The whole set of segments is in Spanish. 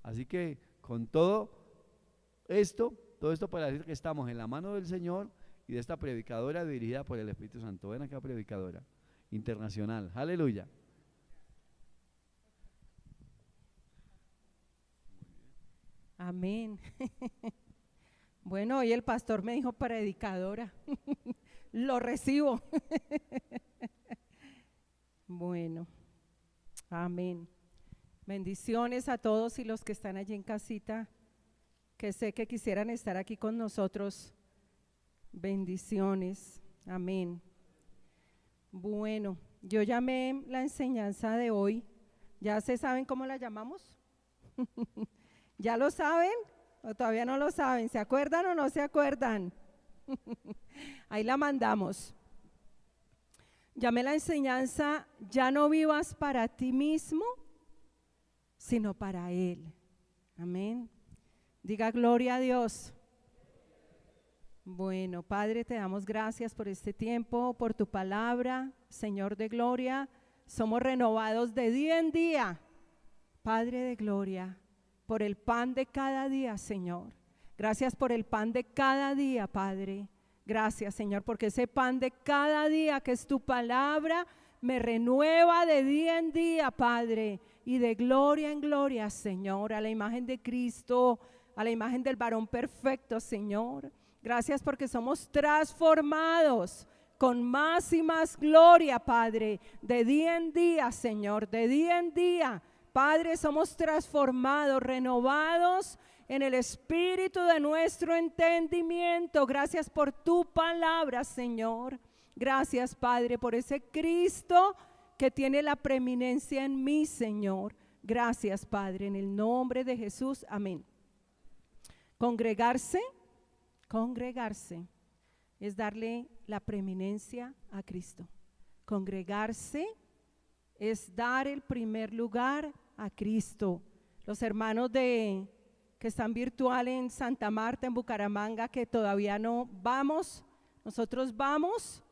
Así que con todo esto para decir que estamos en la mano del Señor y de esta predicadora dirigida por el Espíritu Santo. Ven acá, predicadora internacional. Aleluya. Amén. Bueno, hoy el pastor me dijo predicadora. Lo recibo. Bueno, amén. Bendiciones a todos y los que están allí en casita, que sé que quisieran estar aquí con nosotros. Bendiciones. Amén. Bueno, yo llamé la enseñanza de hoy. ¿Ya se saben cómo la llamamos? ¿Ya lo saben o todavía no lo saben? ¿Se acuerdan o no se acuerdan? Ahí la mandamos. Llamé la enseñanza, ya no vivas para ti mismo, sino para Él. Amén. Diga gloria a Dios. Bueno, Padre, te damos gracias por este tiempo, por tu palabra, Señor de gloria. Somos renovados de día en día, Padre de gloria, por el pan de cada día, Señor. Gracias por el pan de cada día, Padre. Gracias, Señor, porque ese pan de cada día que es tu palabra me renueva de día en día, Padre, y de gloria en gloria, Señor, a la imagen de Cristo, a la imagen del varón perfecto, Señor. Gracias porque somos transformados con más y más gloria, Padre, de día en día, Señor, de día en día. Padre, somos transformados, renovados en el espíritu de nuestro entendimiento. Gracias por tu palabra, Señor. Gracias, Padre, por ese Cristo que tiene la preeminencia en mí, Señor. Gracias, Padre, en el nombre de Jesús. Amén. Congregarse es darle la preeminencia a Cristo. Congregarse es dar el primer lugar a Cristo. Los hermanos que están virtual en Santa Marta, en Bucaramanga, que todavía no vamos, nosotros vamos,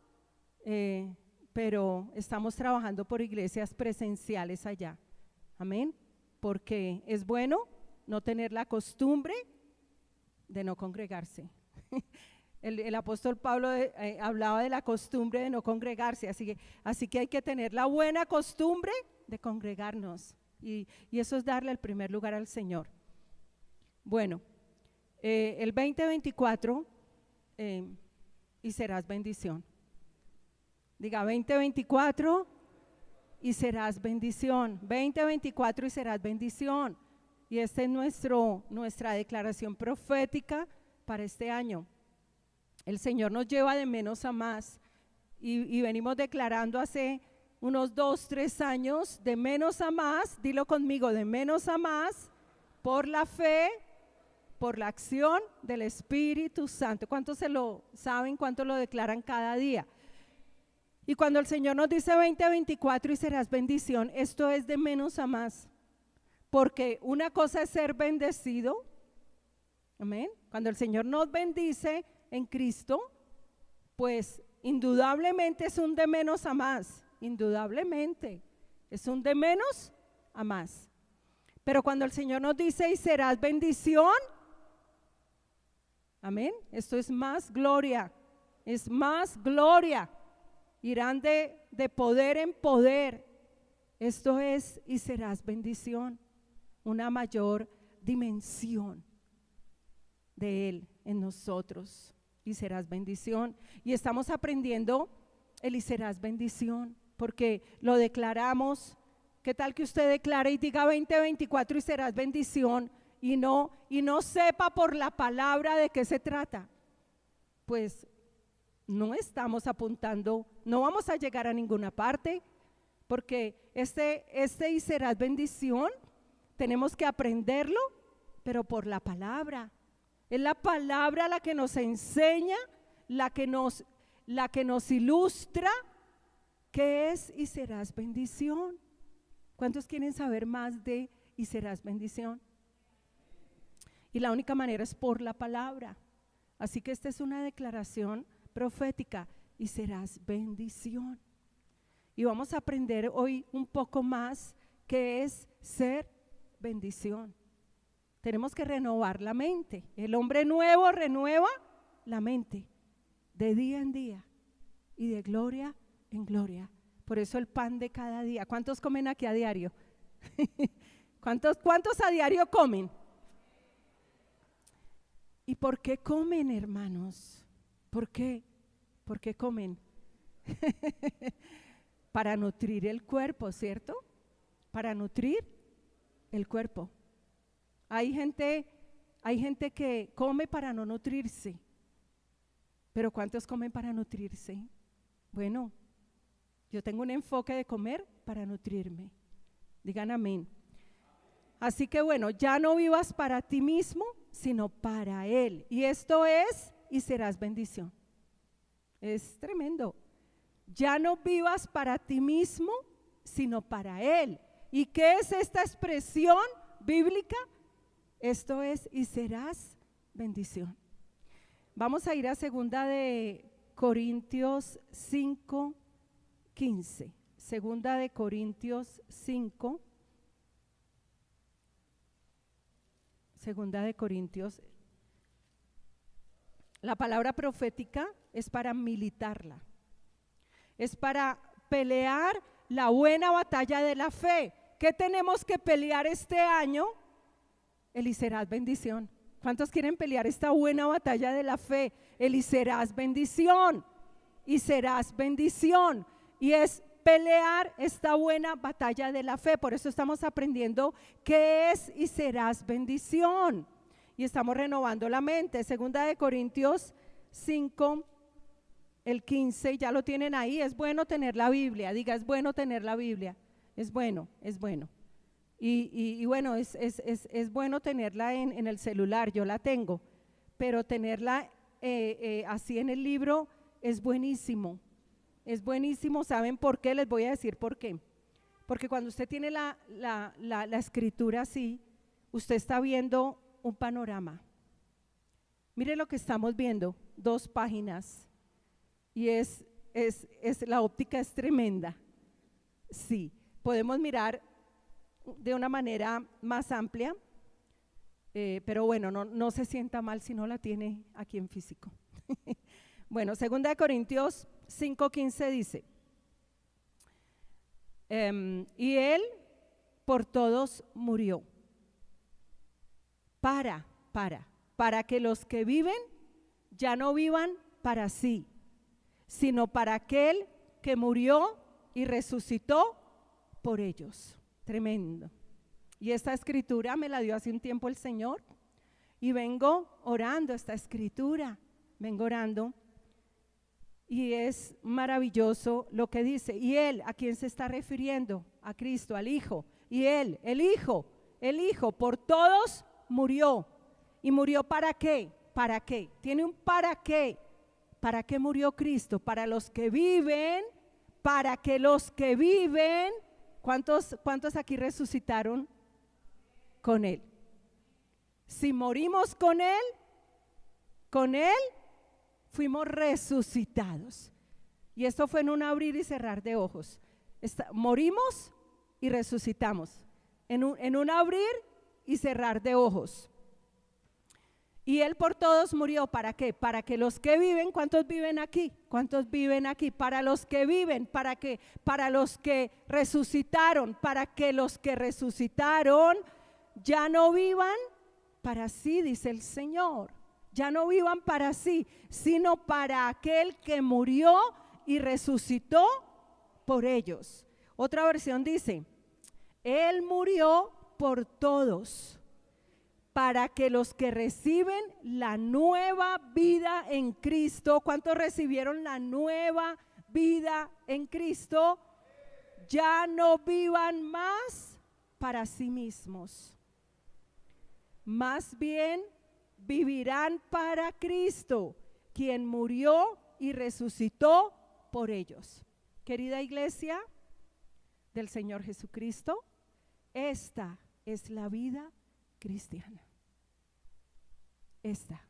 pero estamos trabajando por iglesias presenciales allá. Amén. Porque es bueno no tener la costumbre de no congregarse. El apóstol Pablo hablaba de la costumbre de no congregarse, así que hay que tener la buena costumbre de congregarnos y eso es darle el primer lugar al Señor. Bueno, el 2024 y serás bendición. Diga 2024 y serás bendición. 2024 y serás bendición. Y esta es nuestra declaración profética para este año. El Señor nos lleva de menos a más y venimos declarando hace unos 2-3 años de menos a más, dilo conmigo, de menos a más, por la fe, por la acción del Espíritu Santo. ¿Cuántos se lo saben? ¿Cuántos lo declaran cada día? Y cuando el Señor nos dice 2024 y serás bendición, esto es de menos a más, porque una cosa es ser bendecido, amén. Cuando el Señor nos bendice en Cristo, pues indudablemente es un de menos a más, indudablemente es un de menos a más. Pero cuando el Señor nos dice y serás bendición, amén, esto es más gloria, es más gloria, irán de poder en poder, esto es y serás bendición, una mayor dimensión de Él en nosotros. Y serás bendición, y estamos aprendiendo el y serás bendición, porque lo declaramos. ¿Qué tal que usted declare y diga 2024 y serás bendición y no sepa por la palabra de qué se trata? Pues no estamos apuntando, no vamos a llegar a ninguna parte, porque este y serás bendición tenemos que aprenderlo, pero por la palabra. Es la palabra la que nos enseña, la que nos ilustra qué es y serás bendición. ¿Cuántos quieren saber más de y serás bendición? Y la única manera es por la palabra. Así que esta es una declaración profética y serás bendición. Y vamos a aprender hoy un poco más qué es ser bendición. Tenemos que renovar la mente. El hombre nuevo renueva la mente de día en día y de gloria en gloria. Por eso el pan de cada día. ¿Cuántos comen aquí a diario? ¿Cuántos a diario comen? ¿Y por qué comen, hermanos? ¿Por qué? ¿Por qué comen? Para nutrir el cuerpo, ¿cierto? Para nutrir el cuerpo. Hay gente que come para no nutrirse. Pero ¿cuántos comen para nutrirse? Bueno, yo tengo un enfoque de comer para nutrirme. Digan amén. Así que bueno, ya no vivas para ti mismo, sino para Él. Y esto es, y serás bendición. Es tremendo. Ya no vivas para ti mismo, sino para Él. ¿Y qué es esta expresión bíblica? Esto es, y serás bendición. Vamos a ir a 2 de Corintios 5, 15. 2 de Corintios 5. 2 de Corintios. La palabra profética es para militarla. Es para pelear la buena batalla de la fe. ¿Qué tenemos que pelear este año? El y serás bendición. ¿Cuántos quieren pelear esta buena batalla de la fe? El y serás bendición. Y serás bendición. Y es pelear esta buena batalla de la fe. Por eso estamos aprendiendo qué es y serás bendición. Y estamos renovando la mente. 2 de Corintios 5, el 15, ya lo tienen ahí. Es bueno tener la Biblia. Diga, es bueno tener la Biblia. Es bueno, es bueno. Y bueno, es bueno tenerla en el celular, yo la tengo, pero tenerla así en el libro es buenísimo. Es buenísimo. ¿Saben por qué? Les voy a decir por qué. Porque cuando usted tiene la escritura así, usted está viendo un panorama. Mire lo que estamos viendo, 2 páginas. Y la óptica es tremenda. Sí, podemos mirar de una manera más amplia, pero bueno, no se sienta mal si no la tiene aquí en físico. Bueno, 2 de Corintios 5:15 dice, y Él por todos murió, para que los que viven ya no vivan para sí, sino para aquel que murió y resucitó por ellos. Tremendo. Y esta escritura me la dio hace un tiempo el Señor y vengo orando esta escritura, vengo orando y es maravilloso lo que dice. Y Él, ¿a quién se está refiriendo? A Cristo, al Hijo. Y Él, el Hijo por todos murió. ¿Y murió para qué? ¿Para qué? Tiene un para qué. ¿Para qué murió Cristo? Para los que viven, para que los que viven. ¿Cuántos aquí resucitaron con Él? Si morimos con Él fuimos resucitados. Y esto fue en un abrir y cerrar de ojos. Morimos y resucitamos. En un abrir y cerrar de ojos. Y Él por todos murió, ¿para qué? Para que los que viven, ¿cuántos viven aquí? ¿Cuántos viven aquí? Para los que viven, ¿para qué? Para los que resucitaron, para que los que resucitaron ya no vivan para sí, dice el Señor. Ya no vivan para sí, sino para aquel que murió y resucitó por ellos. Otra versión dice, Él murió por todos, para que los que reciben la nueva vida en Cristo, ¿cuántos recibieron la nueva vida en Cristo? Ya no vivan más para sí mismos, más bien vivirán para Cristo, quien murió y resucitó por ellos. Querida iglesia del Señor Jesucristo, esta es la vida cristiana. Esta.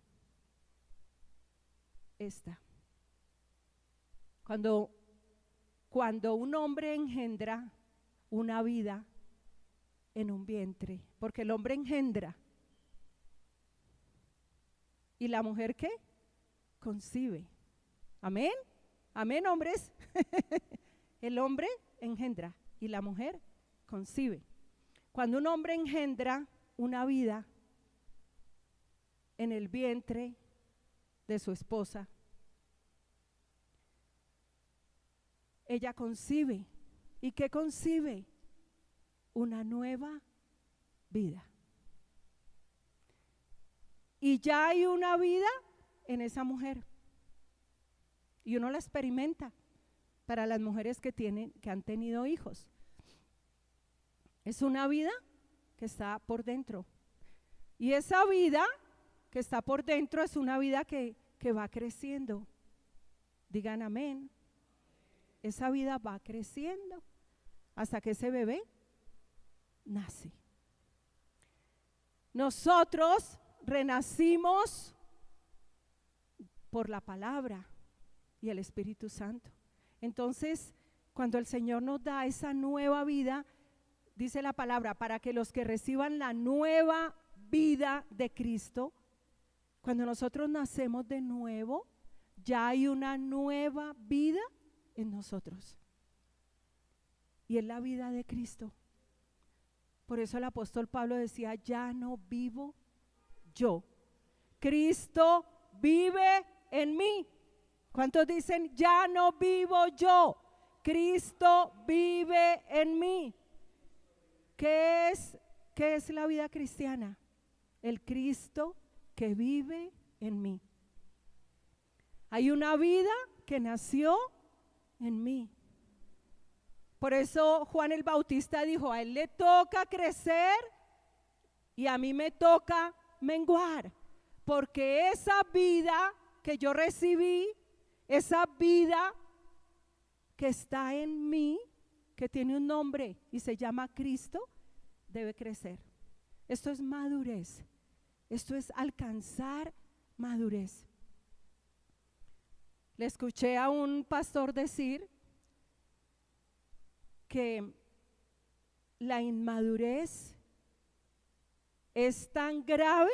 Cuando un hombre engendra una vida en un vientre, porque el hombre engendra, ¿Y la mujer qué? Concibe. Amén. Amén, hombres. El hombre engendra y la mujer concibe. Cuando un hombre engendra una vida en el vientre de su esposa, ella concibe. ¿Y qué concibe? Una nueva vida. Y ya hay una vida en esa mujer. Y uno la experimenta para las mujeres que han tenido hijos. Es una vida que está por dentro. Y esa vida que está por dentro es una vida que va creciendo. Digan amén. Esa vida va creciendo hasta que ese bebé nace. Nosotros renacimos por la palabra y el Espíritu Santo. Entonces, cuando el Señor nos da esa nueva vida, dice la palabra, para que los que reciban la nueva vida de Cristo, cuando nosotros nacemos de nuevo, ya hay una nueva vida en nosotros. Y es la vida de Cristo. Por eso el apóstol Pablo decía, ya no vivo yo, Cristo vive en mí. ¿Cuántos dicen, ya no vivo yo, Cristo vive en mí? ¿Qué es la vida cristiana? El Cristo que vive en mí. Hay una vida que nació en mí. Por eso Juan el Bautista dijo, a él le toca crecer y a mí me toca menguar, porque esa vida que yo recibí, esa vida que está en mí, que tiene un nombre y se llama Cristo, debe crecer. Esto es madurez, esto es alcanzar madurez. Le escuché a un pastor decir que la inmadurez es tan grave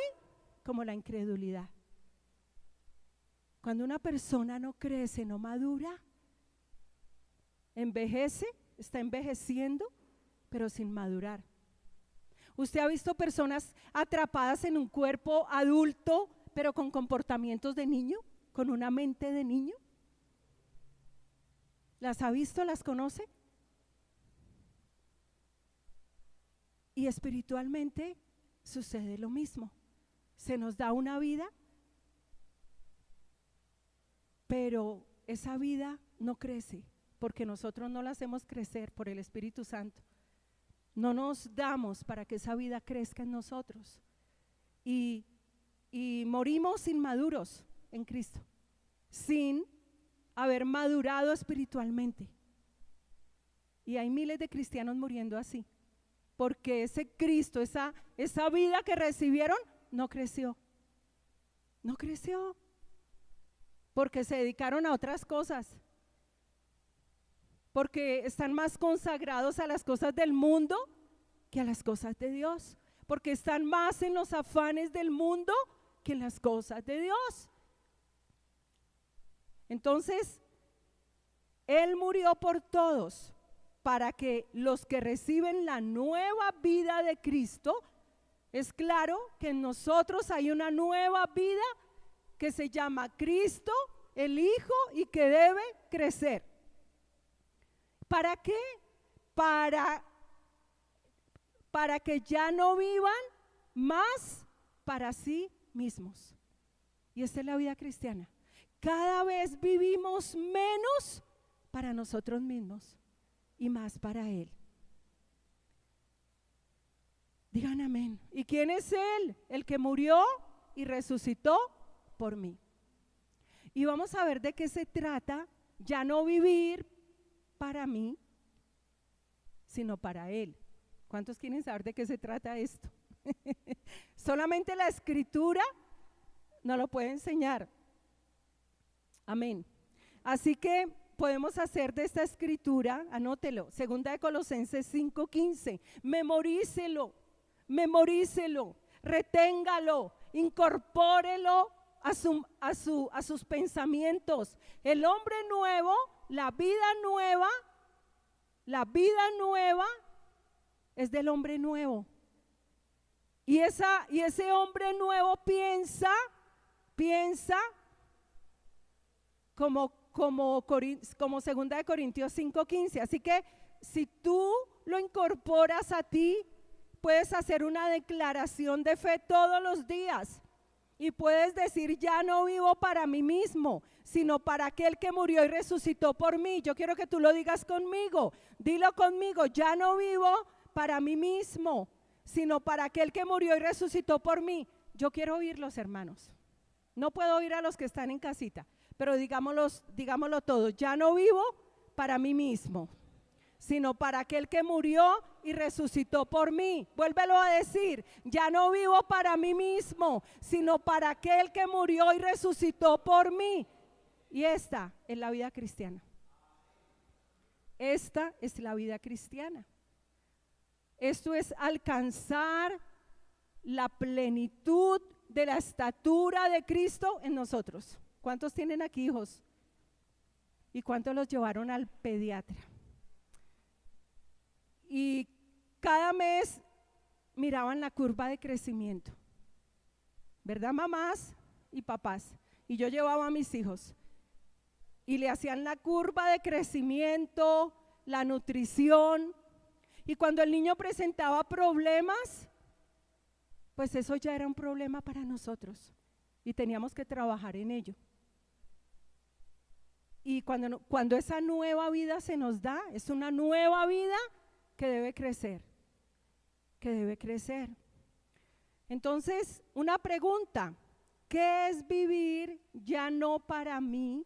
como la incredulidad. Cuando una persona no crece, no madura, envejece, está envejeciendo, pero sin madurar. ¿Usted ha visto personas atrapadas en un cuerpo adulto, pero con comportamientos de niño, con una mente de niño? ¿Las ha visto? ¿Las conoce? Y espiritualmente sucede lo mismo. Se nos da una vida, pero esa vida no crece porque nosotros no la hacemos crecer por el Espíritu Santo. No nos damos para que esa vida crezca en nosotros. Y morimos inmaduros en Cristo, sin haber madurado espiritualmente. Y hay miles de cristianos muriendo así, porque ese Cristo, esa vida que recibieron, no creció. No creció, porque se dedicaron a otras cosas, porque están más consagrados a las cosas del mundo que a las cosas de Dios, porque están más en los afanes del mundo que en las cosas de Dios. Entonces, Él murió por todos, para que los que reciben la nueva vida de Cristo, es claro que en nosotros hay una nueva vida que se llama Cristo, el Hijo, y que debe crecer. ¿Para qué? Para que ya no vivan más para sí mismos. Y esta es la vida cristiana. Cada vez vivimos menos para nosotros mismos y más para Él. Digan amén. ¿Y quién es Él? El que murió y resucitó por mí. Y vamos a ver de qué se trata, ya no vivir para mí, sino para Él. ¿Cuántos quieren saber de qué se trata esto? Solamente la Escritura nos lo puede enseñar. Amén. Así que podemos hacer de esta Escritura, anótelo, 2 Colosenses 5:15, memorícelo, reténgalo, incorpórelo a sus pensamientos. El hombre nuevo, la vida nueva es del hombre nuevo. Y ese hombre nuevo piensa como 2 de Corintios 5:15. Así que si tú lo incorporas a ti, puedes hacer una declaración de fe todos los días y puedes decir: ya no vivo para mí mismo, sino para aquel que murió y resucitó por mí. Yo quiero que tú lo digas conmigo, dilo conmigo: ya no vivo para mí mismo, sino para aquel que murió y resucitó por mí. Yo quiero oírlos, hermanos. No puedo oír a los que están en casita, pero digámoslo todos: ya no vivo para mí mismo, sino para aquel que murió y resucitó por mí. Vuélvelo a decir: ya no vivo para mí mismo, sino para aquel que murió y resucitó por mí. Y esta es la vida cristiana. Esta es la vida cristiana. Esto es alcanzar la plenitud de la estatura de Cristo en nosotros. ¿Cuántos tienen aquí hijos? ¿Y cuántos los llevaron al pediatra? Y cada mes miraban la curva de crecimiento, ¿verdad, mamás y papás? Y yo llevaba a mis hijos y le hacían la curva de crecimiento, la nutrición, y cuando el niño presentaba problemas, pues eso ya era un problema para nosotros y teníamos que trabajar en ello. Y cuando esa nueva vida se nos da, es una nueva vida que debe crecer, Entonces, una pregunta: ¿qué es vivir ya no para mí,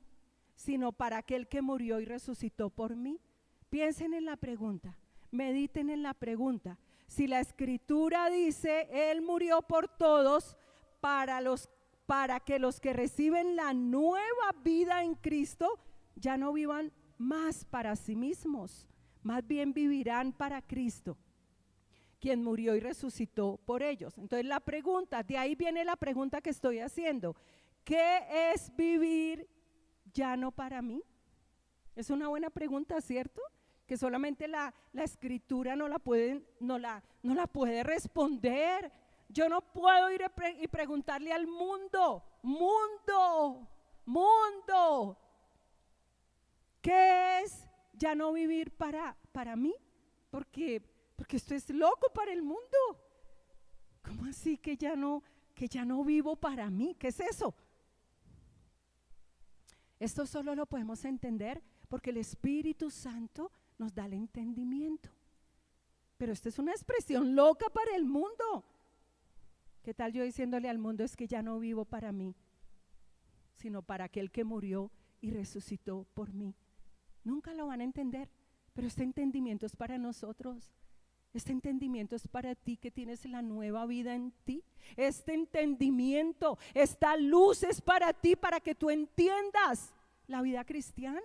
sino para aquel que murió y resucitó por mí? Piensen en la pregunta, mediten en la pregunta. Si la Escritura dice: Él murió por todos, para que los que reciben la nueva vida en Cristo ya no vivan más para sí mismos, más bien vivirán para Cristo, quien murió y resucitó por ellos. Entonces la pregunta, de ahí viene la pregunta que estoy haciendo: ¿qué es vivir ya no para mí? Es una buena pregunta, ¿cierto? Que solamente la Escritura no la puede responder. Yo no puedo ir y preguntarle al mundo, ¿qué es ya no vivir para mí? Porque esto es loco para el mundo. ¿Cómo así que ya no vivo para mí? ¿Qué es eso? Esto solo lo podemos entender porque el Espíritu Santo nos da el entendimiento. Pero esta es una expresión loca para el mundo. ¿Qué tal yo diciéndole al mundo: es que ya no vivo para mí, sino para aquel que murió y resucitó por mí? Nunca lo van a entender, pero este entendimiento es para nosotros. Este entendimiento es para ti que tienes la nueva vida en ti. Este entendimiento, esta luz es para ti, para que tú entiendas la vida cristiana.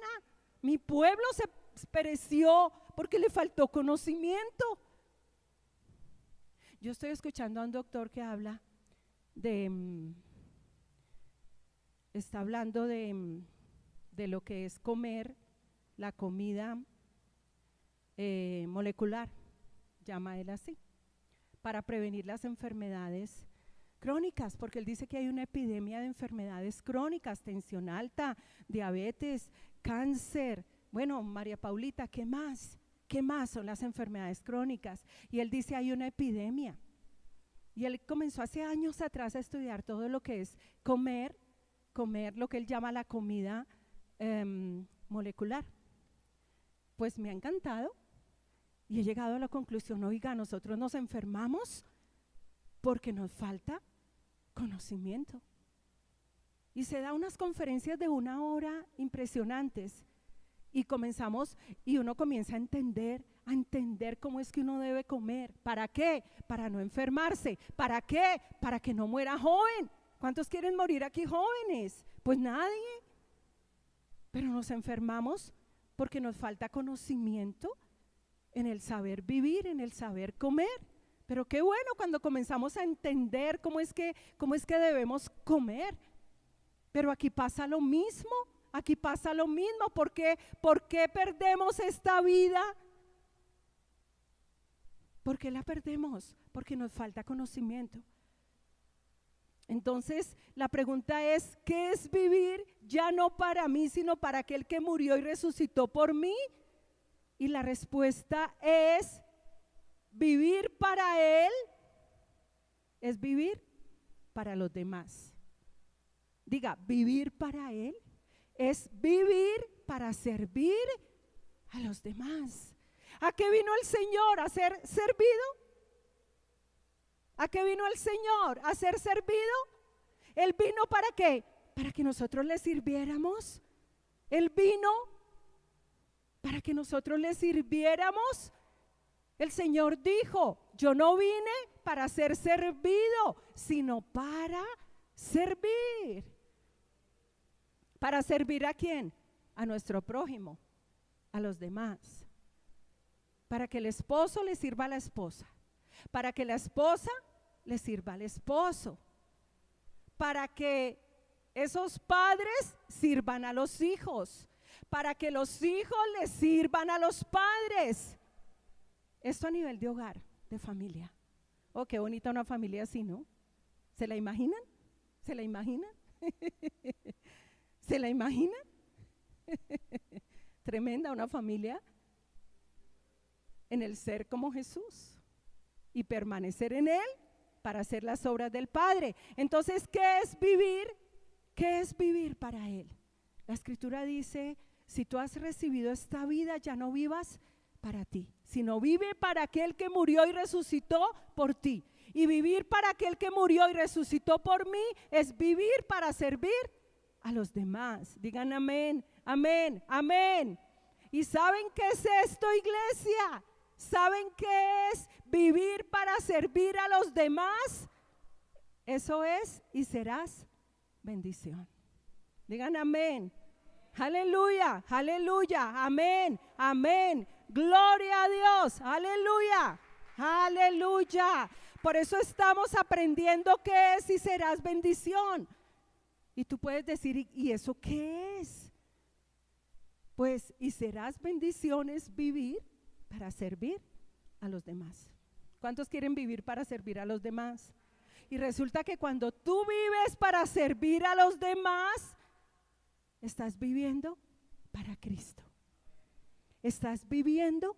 Mi pueblo se pereció porque le faltó conocimiento. Yo estoy escuchando a un doctor que habla está hablando de lo que es comer, la comida molecular, llama él así, para prevenir las enfermedades crónicas, porque él dice que hay una epidemia de enfermedades crónicas: tensión alta, diabetes, cáncer. Bueno, María Paulita, ¿qué más? ¿Qué más son las enfermedades crónicas? Y él dice: hay una epidemia. Y él comenzó hace años atrás a estudiar todo lo que es comer lo que él llama la comida molecular. Pues me ha encantado y he llegado a la conclusión: oiga, nosotros nos enfermamos porque nos falta conocimiento. Y se da unas conferencias de 1 hora impresionantes y uno comienza a entender cómo es que uno debe comer. ¿Para qué? Para no enfermarse. ¿Para qué? Para que no muera joven. ¿Cuántos quieren morir aquí jóvenes? Pues nadie. Pero nos enfermamos porque nos falta conocimiento en el saber vivir, en el saber comer. Pero qué bueno cuando comenzamos a entender cómo es que debemos comer. Pero aquí pasa lo mismo, aquí pasa lo mismo. ¿Por qué perdemos esta vida? ¿Por qué la perdemos? Porque nos falta conocimiento. Entonces, la pregunta es, ¿qué es vivir ya no para mí, sino para aquel que murió y resucitó por mí? Y la respuesta es, vivir para Él es vivir para los demás. Diga, vivir para Él es vivir para servir a los demás. ¿A qué vino el Señor? ¿A ser servido? ¿A qué vino el Señor? ¿A ser servido? ¿Él vino para qué? Para que nosotros le sirviéramos. Él vino para que nosotros le sirviéramos. El Señor dijo, yo no vine para ser servido, sino para servir. ¿Para servir a quién? A nuestro prójimo, a los demás. Para que el esposo le sirva a la esposa, para que la esposa le sirva al esposo, para que esos padres sirvan a los hijos, para que los hijos le sirvan a los padres. Esto a nivel de hogar, de familia. Oh, qué bonita una familia así, ¿no? ¿Se la imaginan? ¿Se la imaginan? ¿Se la imaginan? Tremenda una familia en el ser como Jesús y permanecer en Él para hacer las obras del Padre. Entonces, ¿qué es vivir? ¿Qué es vivir para Él? La Escritura dice, si tú has recibido esta vida, ya no vivas para ti, sino vive para aquel que murió y resucitó por ti. Y vivir para aquel que murió y resucitó por mí es vivir para servir a los demás. Digan amén, amén, amén. ¿Y saben qué es esto, iglesia? ¿Saben qué es vivir para servir a los demás? Eso es y serás bendición. Digan amén. Aleluya, aleluya, amén, amén. Gloria a Dios, aleluya, aleluya. Por eso estamos aprendiendo qué es y serás bendición. Y tú puedes decir, ¿y eso qué es? Pues, y serás bendición es vivir para servir a los demás. ¿Cuántos quieren vivir para servir a los demás? Y resulta que cuando tú vives para servir a los demás, estás viviendo para Cristo. Estás viviendo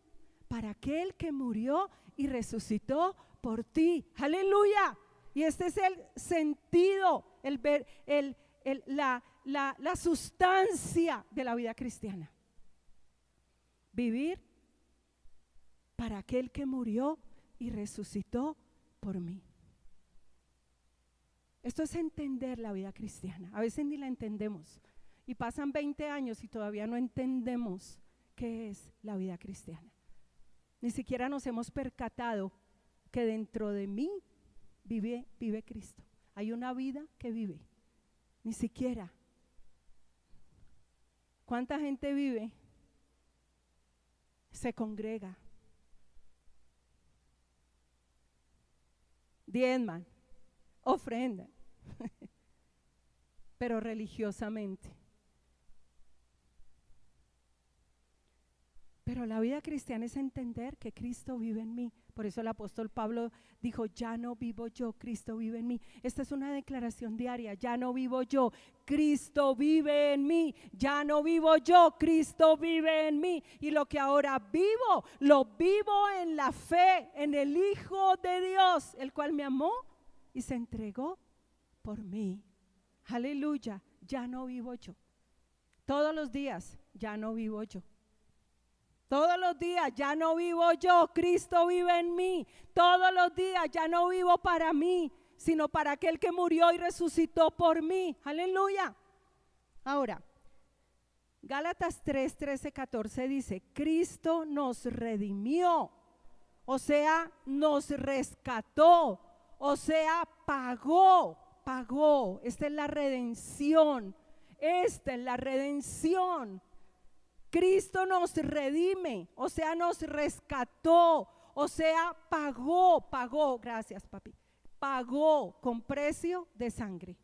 para aquel que murió y resucitó por ti. Aleluya. Y este es el sentido, la sustancia de la vida cristiana. Vivir para aquel que murió y resucitó por mí. Esto es entender la vida cristiana. A veces ni la entendemos. Y pasan 20 años y todavía no entendemos qué es la vida cristiana. Ni siquiera nos hemos percatado que dentro de mí vive Cristo. Hay una vida que vive. Ni siquiera. ¿Cuánta gente vive? Se congrega. Diezman, ofrendan, pero religiosamente. Pero la vida cristiana es entender que Cristo vive en mí. Por eso el apóstol Pablo dijo, ya no vivo yo, Cristo vive en mí. Esta es una declaración diaria, ya no vivo yo, Cristo vive en mí. Ya no vivo yo, Cristo vive en mí. Y lo que ahora vivo, lo vivo en la fe, en el Hijo de Dios, el cual me amó y se entregó por mí. Aleluya, ya no vivo yo. Todos los días, ya no vivo yo. Todos los días ya no vivo yo, Cristo vive en mí. Todos los días ya no vivo para mí, sino para aquel que murió y resucitó por mí. Aleluya. Ahora, Gálatas 3, 13, 14 dice, Cristo nos redimió, o sea, nos rescató, o sea, pagó. Esta es la redención, esta es la redención. Cristo nos redime, o sea, nos rescató, o sea, pagó, gracias papi, pagó con precio de sangre.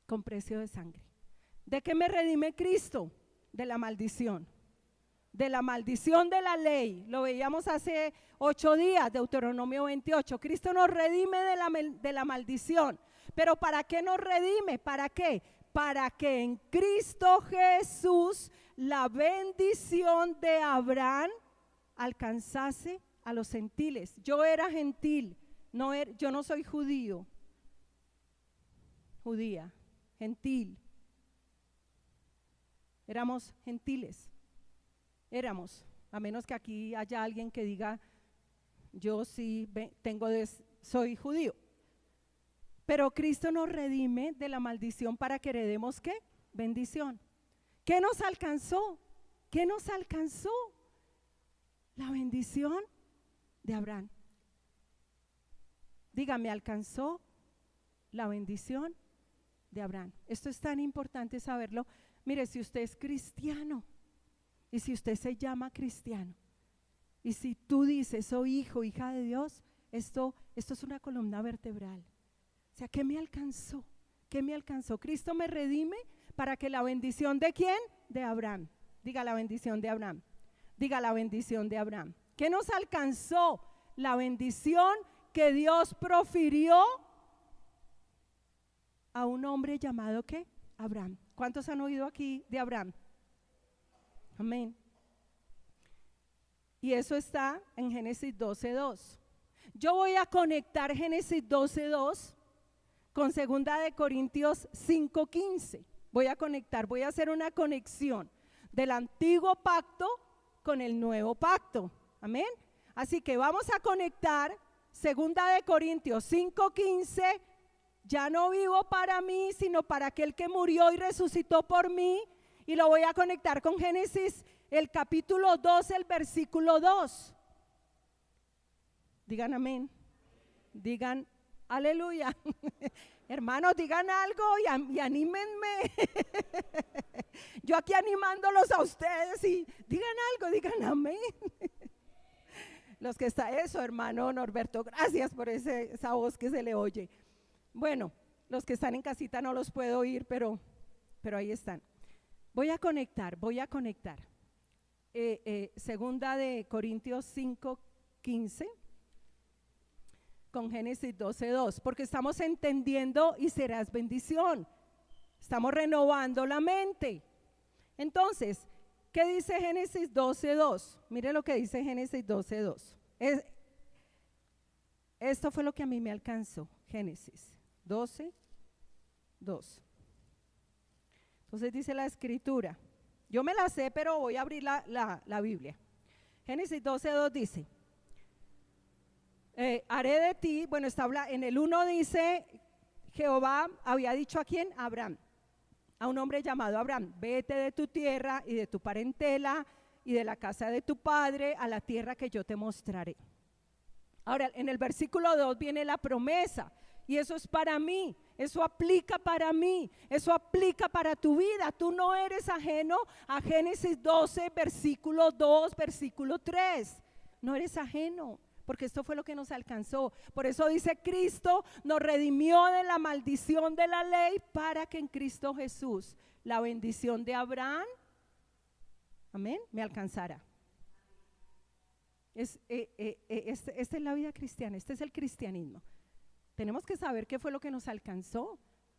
con precio de sangre. ¿De qué me redime Cristo? De la maldición. De la maldición de la ley. Lo veíamos hace 8 días, Deuteronomio 28. Cristo nos redime de la maldición. Pero ¿para qué nos redime? ¿Para qué? Para que en Cristo Jesús la bendición de Abraham alcanzase a los gentiles. Yo era gentil, yo no soy judía, gentil. Éramos gentiles, a menos que aquí haya alguien que diga, yo sí soy judío. Pero Cristo nos redime de la maldición para que heredemos ¿qué? Bendición. ¿Qué nos alcanzó? ¿Qué nos alcanzó? La bendición de Abraham. Dígame, alcanzó la bendición de Abraham. Esto es tan importante saberlo. Mire, si usted es cristiano y si usted se llama cristiano y si tú dices, soy hijo, hija de Dios, esto es una columna vertebral. O sea, ¿qué me alcanzó? ¿Qué me alcanzó? Cristo me redime para que la bendición ¿de quién? De Abraham. Diga la bendición de Abraham. Diga la bendición de Abraham. ¿Qué nos alcanzó? La bendición que Dios profirió a un hombre llamado ¿qué? Abraham. ¿Cuántos han oído aquí de Abraham? Amén. Y eso está en Génesis 12:2. Yo voy a conectar Génesis 12:2 con 2 de Corintios 5:15. Voy a hacer una conexión del antiguo pacto con el nuevo pacto. Amén. Así que vamos a conectar 2 de Corintios 5:15. Ya no vivo para mí, sino para aquel que murió y resucitó por mí. Y lo voy a conectar con Génesis, el capítulo 12, el versículo 2. Digan amén. Digan aleluya. Hermanos, digan algo y anímenme. Yo aquí animándolos a ustedes y digan algo, digan amén. Los que está eso, hermano Norberto, gracias por esa voz que se le oye. Bueno, los que están en casita no los puedo oír, pero ahí están. Voy a conectar. Segunda de Corintios 5:15 con Génesis 12:2, porque estamos entendiendo y serás bendición. Estamos renovando la mente. Entonces, ¿qué dice Génesis 12:2? Mire lo que dice Génesis 12:2. Esto fue lo que a mí me alcanzó, Génesis 12:2. Entonces dice la escritura, yo me la sé, pero voy a abrir la Biblia. Génesis 12:2 dice, haré de ti, bueno, en el 1 dice, Jehová había dicho ¿a quién? A Abraham, a un hombre llamado Abraham, vete de tu tierra y de tu parentela y de la casa de tu padre a la tierra que yo te mostraré. Ahora, en el versículo 2 viene la promesa, y eso es para mí, eso aplica para mí, eso aplica para tu vida. Tú no eres ajeno a Génesis 12, versículo 2, versículo 3, no eres ajeno, porque esto fue lo que nos alcanzó. Por eso dice, Cristo nos redimió de la maldición de la ley para que en Cristo Jesús la bendición de Abraham, amén, me alcanzara. Esta es la vida cristiana, este es el cristianismo. Tenemos que saber qué fue lo que nos alcanzó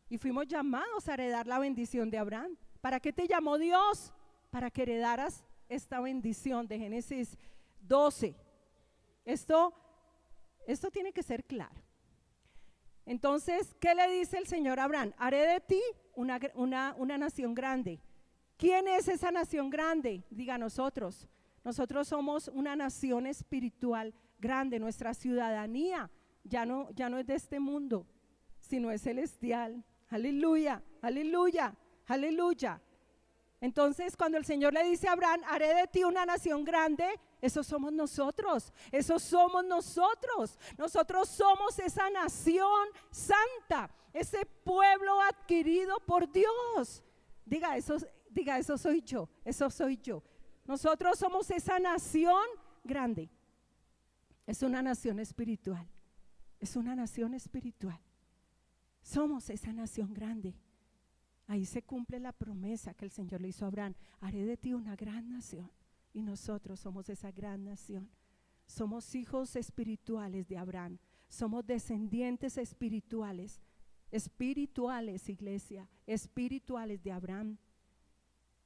y fuimos llamados a heredar la bendición de Abraham. ¿Para qué te llamó Dios? Para que heredaras esta bendición de Génesis 12. Esto tiene que ser claro. Entonces, ¿qué le dice el Señor a Abraham? Haré de ti una nación grande. ¿Quién es esa nación grande? Diga nosotros. Nosotros somos una nación espiritual grande. Nuestra ciudadanía ya no es de este mundo, sino es celestial. Aleluya, aleluya, aleluya. Entonces, cuando el Señor le dice a Abraham, haré de ti una nación grande, eso somos nosotros, eso somos nosotros. Nosotros somos esa nación santa, ese pueblo adquirido por Dios. Diga, eso soy yo, eso soy yo. Nosotros somos esa nación grande. Es una nación espiritual. Es una nación espiritual. Somos esa nación grande. ahí se cumple la promesa que el Señor le hizo a Abraham: haré de ti una gran nación. Y nosotros somos esa gran nación. Somos hijos espirituales de Abraham. Somos descendientes espirituales. Espirituales, iglesia, espirituales de Abraham.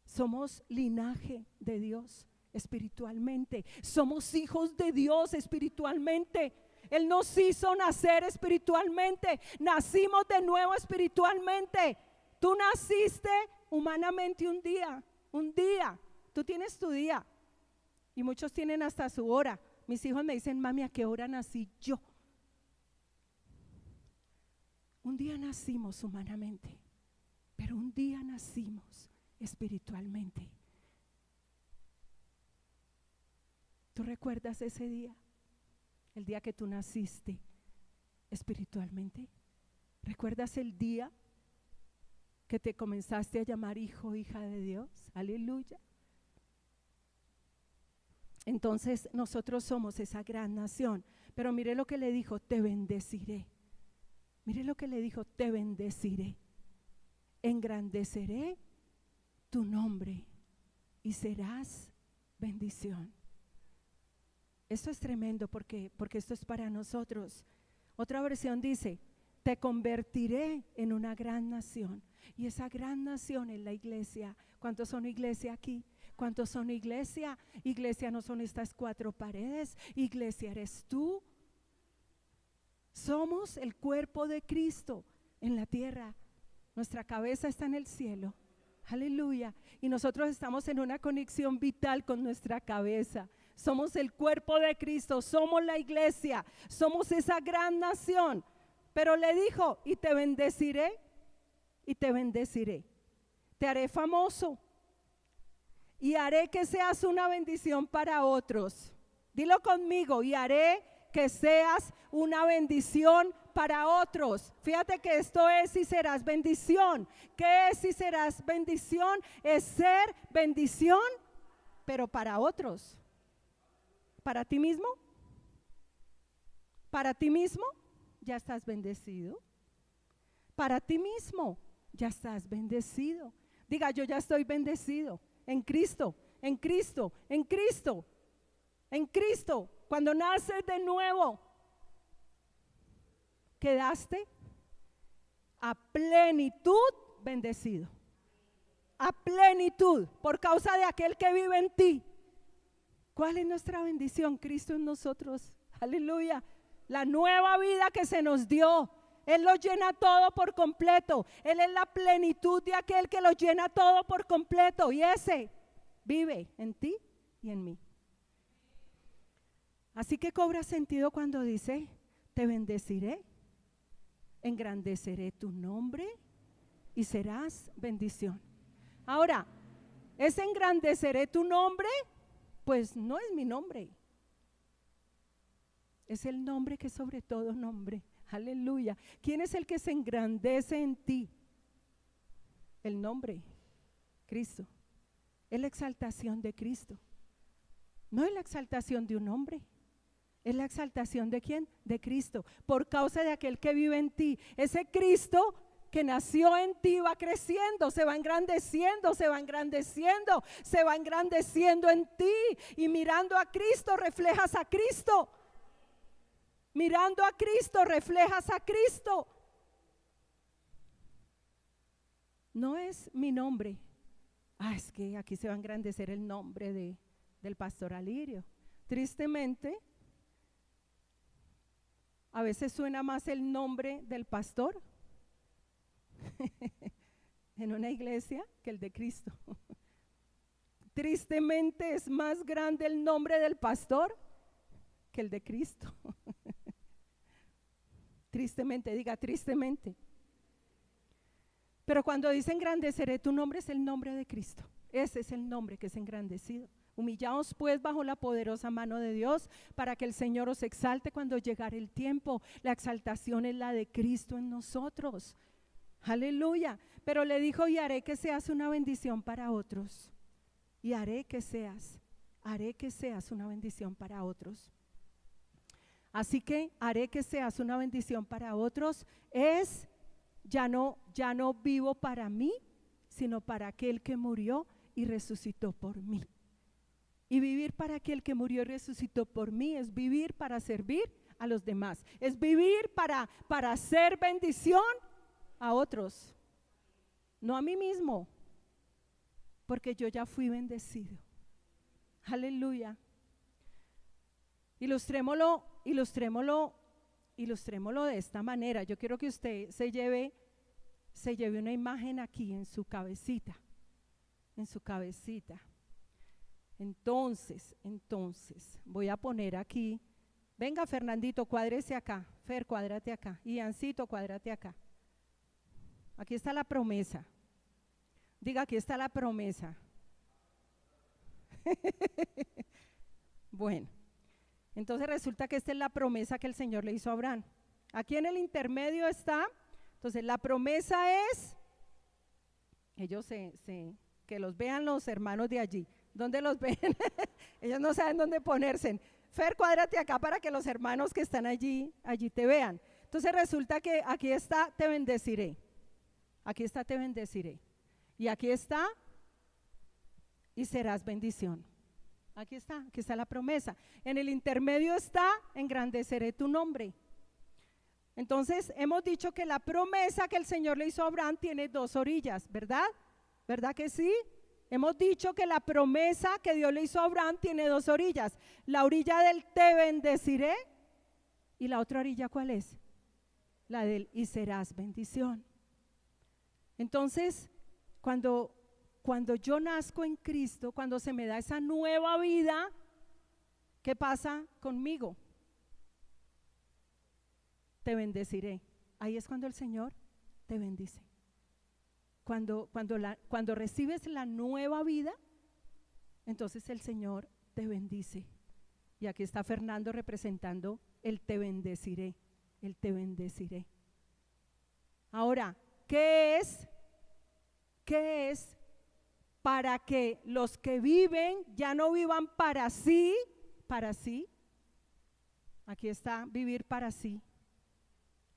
Somos linaje de Dios espiritualmente. Somos hijos de Dios espiritualmente. Él nos hizo nacer espiritualmente. Nacimos de nuevo espiritualmente. Tú naciste humanamente un día. Tú tienes tu día. Y muchos tienen hasta su hora. Mis hijos me dicen: mami, ¿a qué hora nací yo? Un día nacimos humanamente, pero un día nacimos espiritualmente. ¿Tú recuerdas ese día? El día que tú naciste espiritualmente. ¿Recuerdas el día que te comenzaste a llamar hijo, hija de Dios? Aleluya. Entonces nosotros somos esa gran nación. Pero mire lo que le dijo: te bendeciré. Mire lo que le dijo: te bendeciré. Engrandeceré tu nombre y serás bendición. Esto es tremendo porque esto es para nosotros. Otra versión dice: te convertiré en una gran nación. Y esa gran nación es la iglesia. ¿Cuántos son iglesia aquí? ¿Cuántos son iglesia? Iglesia no son estas 4 paredes. Iglesia eres tú. Somos el cuerpo de Cristo en la tierra. Nuestra cabeza está en el cielo. Aleluya. Y nosotros estamos en una conexión vital con nuestra cabeza. Somos el cuerpo de Cristo. Somos la iglesia. Somos esa gran nación. Pero le dijo: y te bendeciré. Y te bendeciré. Te haré famoso. Y haré que seas una bendición para otros. Dilo conmigo: y haré que seas una bendición para otros. Fíjate que esto es y serás bendición. ¿Qué es y serás bendición? Es ser bendición, pero para otros. ¿Para ti mismo? ¿Para ti mismo? Ya estás bendecido. Para ti mismo ya estás bendecido. Diga: yo ya estoy bendecido en Cristo, en Cristo, en Cristo, en Cristo. Cuando naces de nuevo, quedaste a plenitud bendecido. A plenitud, por causa de aquel que vive en ti. ¿Cuál es nuestra bendición? Cristo en nosotros. Aleluya. La nueva vida que se nos dio. Él lo llena todo por completo. Él es la plenitud de aquel que lo llena todo por completo. Y ese vive en ti y en mí. Así que cobra sentido cuando dice: te bendeciré, engrandeceré tu nombre y serás bendición. Ahora, ese engrandeceré tu nombre, pues no es mi nombre. Es el nombre que es sobre todo nombre. Aleluya. ¿Quién es el que se engrandece en ti? El nombre, Cristo. Es la exaltación de Cristo. No es la exaltación de un hombre. Es la exaltación ¿de quién? De Cristo. Por causa de aquel que vive en ti. Ese Cristo que nació en ti va creciendo, se va engrandeciendo, se va engrandeciendo, se va engrandeciendo en ti. Y mirando a Cristo reflejas a Cristo. Mirando a Cristo reflejas a Cristo. No es mi nombre. Es que aquí se va a engrandecer el nombre del pastor Alirio. Tristemente, a veces suena más el nombre del pastor en una iglesia que el de Cristo. Tristemente es más grande el nombre del pastor que el de Cristo. Tristemente, diga tristemente. Pero cuando dice engrandeceré tu nombre, es el nombre de Cristo. Ese es el nombre que es engrandecido. Humillaos pues bajo la poderosa mano de Dios, para que el Señor os exalte cuando llegare el tiempo. La exaltación es la de Cristo en nosotros. Aleluya. Pero le dijo: y haré que seas una bendición para otros. Y haré que seas una bendición para otros. Así que haré que seas una bendición para otros. Es ya no vivo para mí, sino para aquel que murió y resucitó por mí. Y vivir para aquel que murió y resucitó por mí es vivir para servir a los demás, es vivir para hacer bendición a otros, no a mí mismo, porque yo ya fui bendecido. Aleluya. Ilustrémoslo de esta manera. Yo quiero que usted se lleve una imagen aquí en su cabecita, Entonces, voy a poner aquí, venga Fernandito, cuádrese acá, Fer, cuádrate acá, Iancito, cuádrate acá. Aquí está la promesa. Diga, aquí está la promesa. Bueno, entonces resulta que esta es la promesa que el Señor le hizo a Abraham. Aquí en el intermedio está, entonces la promesa es, ellos que los vean los hermanos de allí. ¿Dónde los ven? Ellos no saben dónde ponerse. Fer, cuádrate acá para que los hermanos que están allí te vean. Entonces resulta que aquí está, te bendeciré. Aquí está, te bendeciré. Y aquí está, y serás bendición. Aquí está la promesa. En el intermedio está, engrandeceré tu nombre. Entonces hemos dicho que la promesa que el Señor le hizo a Abraham tiene dos orillas, ¿verdad? ¿Verdad que sí? Hemos dicho que la promesa que Dios le hizo a Abraham tiene dos orillas. La orilla del te bendeciré, y la otra orilla, ¿cuál es? La del y serás bendición. Entonces, cuando yo nazco en Cristo, cuando se me da esa nueva vida, ¿qué pasa conmigo? Te bendeciré. Ahí es cuando el Señor te bendice. Cuando recibes la nueva vida, entonces el Señor te bendice. Y aquí está Fernando representando el te bendeciré, el te bendeciré. Ahora, ¿qué es para que los que viven ya no vivan para sí? Aquí está vivir para sí.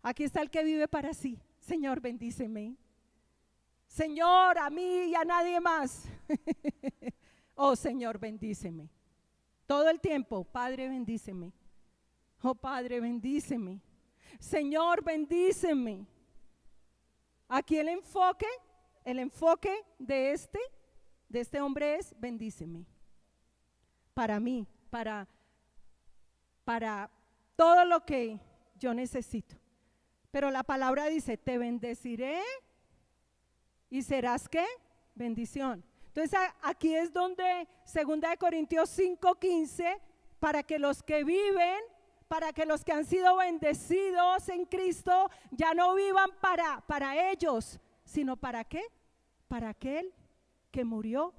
Aquí está el que vive para sí. Señor, bendíceme. Señor, a mí y a nadie más. Oh Señor, bendíceme. Todo el tiempo, Padre, bendíceme. Oh Padre, bendíceme. Señor, bendíceme. Aquí el enfoque de este hombre es bendíceme. Para mí, para todo lo que yo necesito. Pero la palabra dice, te bendeciré y serás ¿qué? Bendición. Entonces aquí es donde 2 Corintios 5:15, para que los que viven, para que los que han sido bendecidos en Cristo ya no vivan para ellos, sino ¿para qué? Para aquel que murió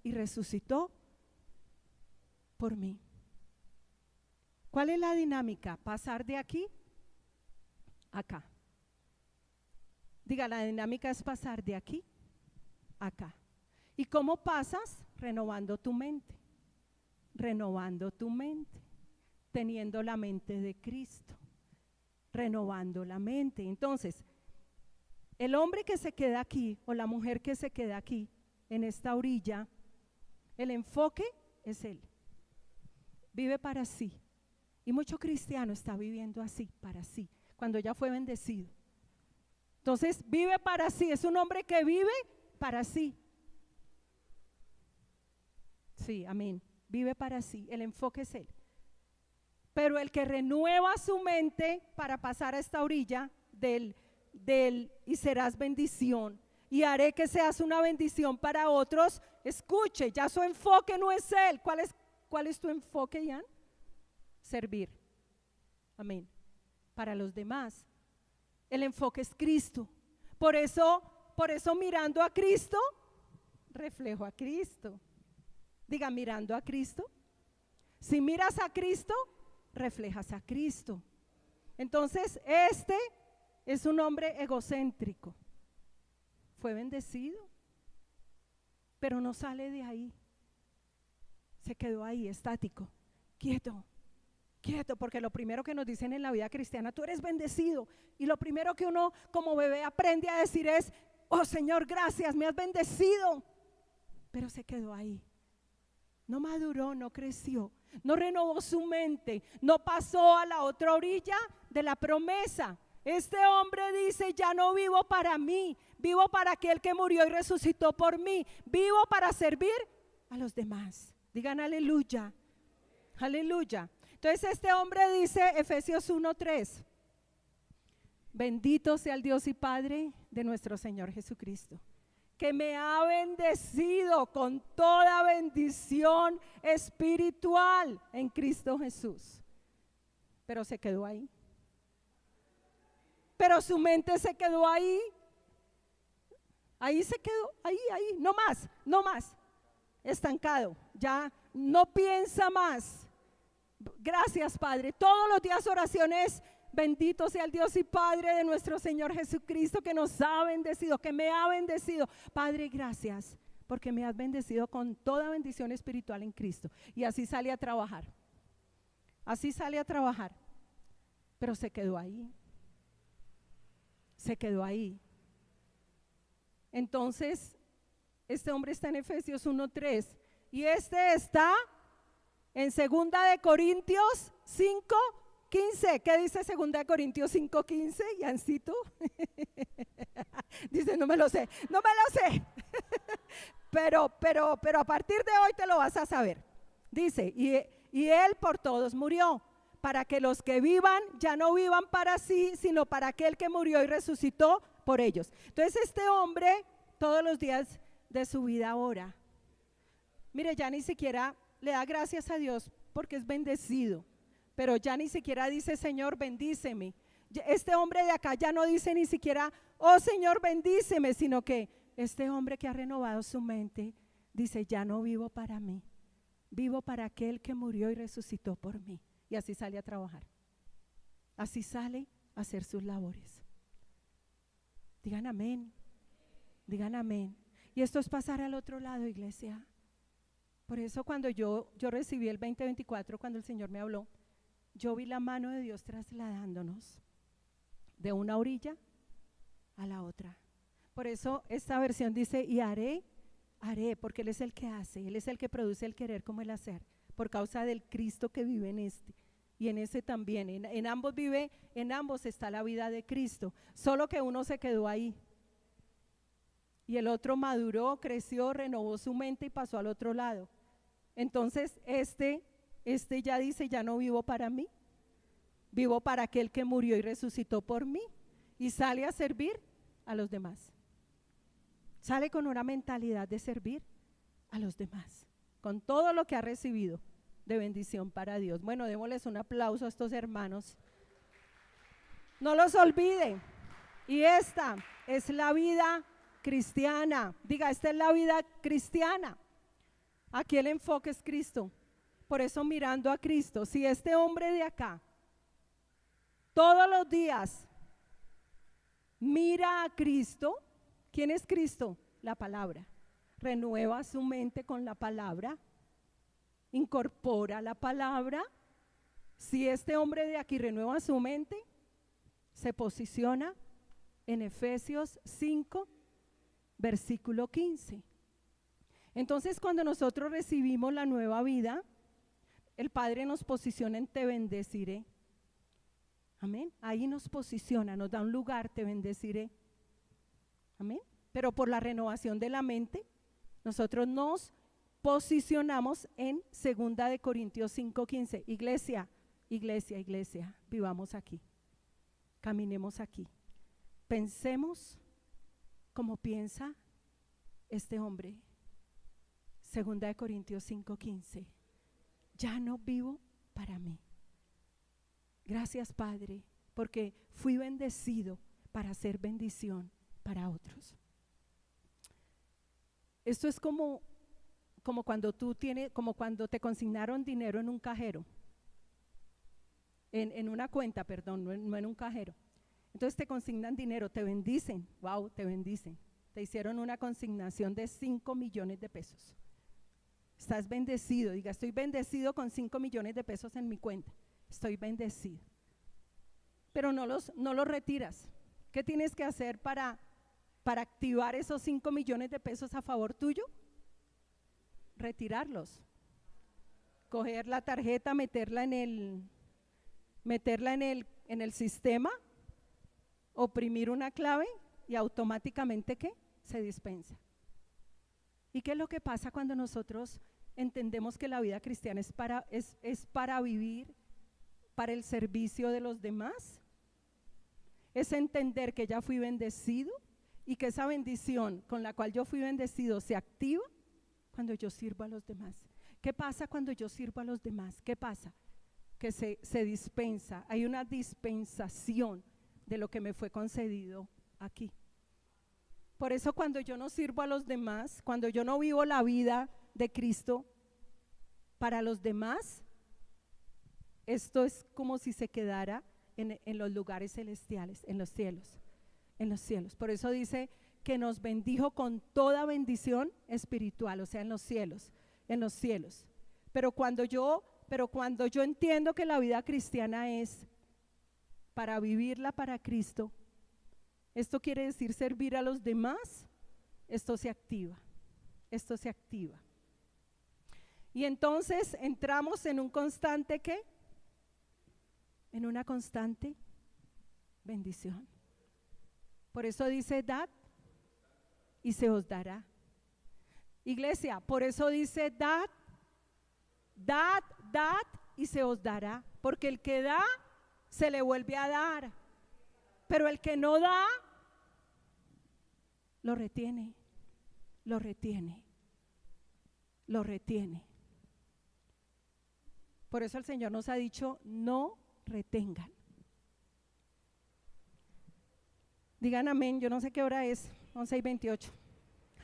y resucitó por mí. ¿Cuál es la dinámica? Pasar de aquí a acá. Diga, la dinámica es pasar de aquí a acá. ¿Y cómo pasas? Renovando tu mente, teniendo la mente de Cristo, renovando la mente. Entonces, el hombre que se queda aquí o la mujer que se queda aquí en esta orilla, el enfoque es él. Vive para sí. Y mucho cristiano está viviendo así, para sí, cuando ya fue bendecido. Entonces vive para sí, es un hombre que vive para sí. Sí, amén. Vive para sí, el enfoque es él. Pero el que renueva su mente para pasar a esta orilla del y serás bendición y haré que seas una bendición para otros, escuche, ya su enfoque no es él. ¿Cuál es tu enfoque, Ian? Servir. Amén. Para los demás. El enfoque es Cristo. Por eso mirando a Cristo, reflejo a Cristo. Diga, mirando a Cristo. Si miras a Cristo, reflejas a Cristo. Entonces, este es un hombre egocéntrico. Fue bendecido, pero no sale de ahí. Se quedó ahí, estático, quieto, porque lo primero que nos dicen en la vida cristiana, tú eres bendecido. Y lo primero que uno como bebé aprende a decir es, oh Señor, gracias, me has bendecido. Pero se quedó ahí. No maduró, no creció, no renovó su mente, no pasó a la otra orilla de la promesa. Este hombre dice, ya no vivo para mí, vivo para aquel que murió y resucitó por mí, vivo para servir a los demás. Digan aleluya, aleluya. Entonces este hombre dice, Efesios 1:3, bendito sea el Dios y Padre de nuestro Señor Jesucristo, que me ha bendecido con toda bendición espiritual en Cristo Jesús. Pero se quedó ahí. Pero su mente se quedó ahí. Ahí se quedó, ahí, no más, no más. Estancado, ya no piensa más. Gracias, Padre. Todos los días oraciones. Bendito sea el Dios y Padre de nuestro Señor Jesucristo, que nos ha bendecido, que me ha bendecido. Padre, gracias, porque me has bendecido con toda bendición espiritual en Cristo. Y así sale a trabajar. Así sale a trabajar. Pero se quedó ahí. Se quedó ahí. Entonces, este hombre está en Efesios 1:3 y este está en 2 de Corintios 5:15. ¿Qué dice 2 de Corintios 5:15? Yancito dice, no me lo sé, no me lo sé. pero a partir de hoy te lo vas a saber. Dice, y él por todos murió, para que los que vivan ya no vivan para sí, sino para aquel que murió y resucitó por ellos. Entonces este hombre todos los días de su vida ora. Mire, ya ni siquiera le da gracias a Dios porque es bendecido, pero ya ni siquiera dice, Señor, bendíceme. Este hombre de acá ya no dice ni siquiera, oh Señor, bendíceme, sino que este hombre que ha renovado su mente dice, ya no vivo para mí, vivo para aquel que murió y resucitó por mí. Y así sale a trabajar. Así sale a hacer sus labores. Digan amén. Digan amén. Y esto es pasar al otro lado, iglesia. Por eso cuando yo recibí el 2024, cuando el Señor me habló, yo vi la mano de Dios trasladándonos de una orilla a la otra. Por eso esta versión dice, y haré, porque Él es el que hace, Él es el que produce el querer como el hacer, por causa del Cristo que vive en este y en ese también. En ambos vive, en ambos está la vida de Cristo, solo que uno se quedó ahí y el otro maduró, creció, renovó su mente y pasó al otro lado. Entonces este ya dice, ya no vivo para mí, vivo para aquel que murió y resucitó por mí, y sale a servir a los demás. Sale con una mentalidad de servir a los demás, con todo lo que ha recibido de bendición para Dios. Bueno, démosles un aplauso a estos hermanos. No los olvide. Y esta es la vida cristiana. Diga, esta es la vida cristiana. Aquí el enfoque es Cristo. Por eso mirando a Cristo. Si este hombre de acá todos los días mira a Cristo, ¿quién es Cristo? La palabra. Renueva su mente con la palabra, incorpora la palabra. Si este hombre de aquí renueva su mente, se posiciona en Efesios 5, versículo 15. Entonces, cuando nosotros recibimos la nueva vida, el Padre nos posiciona en te bendeciré. Amén. Ahí nos posiciona, nos da un lugar, te bendeciré. Amén. Pero por la renovación de la mente, nosotros nos posicionamos en 2 de Corintios 5:15. Iglesia, vivamos aquí, caminemos aquí, pensemos como piensa este hombre. 2 de Corintios 5:15. Ya no vivo para mí. Gracias, Padre, porque fui bendecido para hacer bendición para otros. Esto es como cuando como cuando te consignaron dinero en un cajero, en una cuenta, perdón, no en un cajero. Entonces te consignan dinero, te bendicen, wow, te bendicen. Te hicieron una consignación de 5 millones de pesos. Estás bendecido, diga, estoy bendecido con 5 millones de pesos en mi cuenta. Estoy bendecido. Pero no los retiras. ¿Qué tienes que hacer para para activar esos 5 millones de pesos a favor tuyo? Retirarlos. Coger la tarjeta, meterla en el sistema, oprimir una clave y automáticamente ¿qué? Se dispensa. ¿Y qué es lo que pasa cuando nosotros entendemos que la vida cristiana es para vivir para el servicio de los demás? Es entender que ya fui bendecido y que esa bendición con la cual yo fui bendecido se activa cuando yo sirvo a los demás. ¿Qué pasa cuando yo sirvo a los demás? ¿Qué pasa? Que se dispensa, hay una dispensación de lo que me fue concedido aquí. Por eso cuando yo no sirvo a los demás, cuando yo no vivo la vida de Cristo para los demás, esto es como si se quedara en los lugares celestiales, en los cielos, en los cielos. Por eso dice que nos bendijo con toda bendición espiritual, o sea, en los cielos, en los cielos. Pero cuando yo entiendo que la vida cristiana es para vivirla para Cristo, esto quiere decir servir a los demás, esto se activa, esto se activa. Y entonces entramos en un constante ¿qué? En una constante bendición. Por eso dice dad y se os dará. Iglesia, por eso dice dad y se os dará, porque el que da se le vuelve a dar, pero el que no da lo retiene, lo retiene, lo retiene. Por eso el Señor nos ha dicho no retengan. Digan amén. Yo no sé qué hora es, 11:28.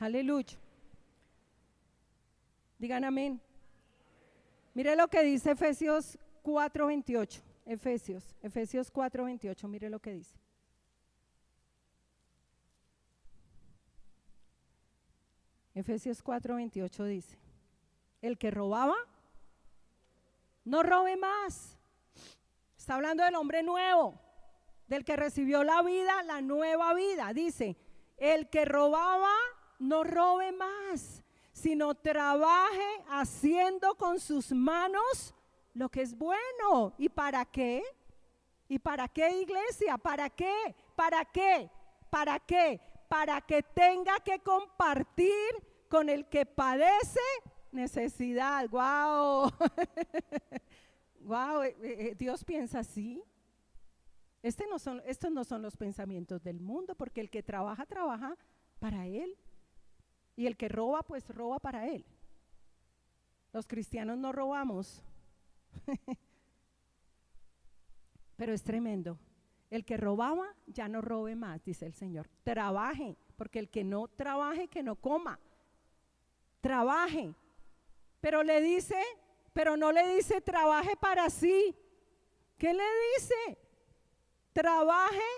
Aleluya. Digan amén. Mire lo que dice Efesios 4:28. Efesios 4:28, mire lo que dice. Efesios 4:28 dice: el que robaba, no robe más. Está hablando del hombre nuevo, del que recibió la vida, la nueva vida. Dice: el que robaba, no robe más, sino trabaje haciendo con sus manos lo que es bueno. ¿Y para qué? ¿Y para qué, iglesia? ¿Para qué? ¿Para qué? ¿Para qué? Para que tenga que compartir con el que padece necesidad. ¡Wow! ¡Wow! Dios piensa así. Estos no son los pensamientos del mundo, porque el que trabaja, trabaja para él. Y el que roba, pues roba para él. Los cristianos no robamos. Pero es tremendo. El que robaba, ya no robe más, dice el Señor. Trabaje, porque el que no trabaje, que no coma. Trabaje. Pero no le dice trabaje para sí. ¿Qué le dice? Trabaje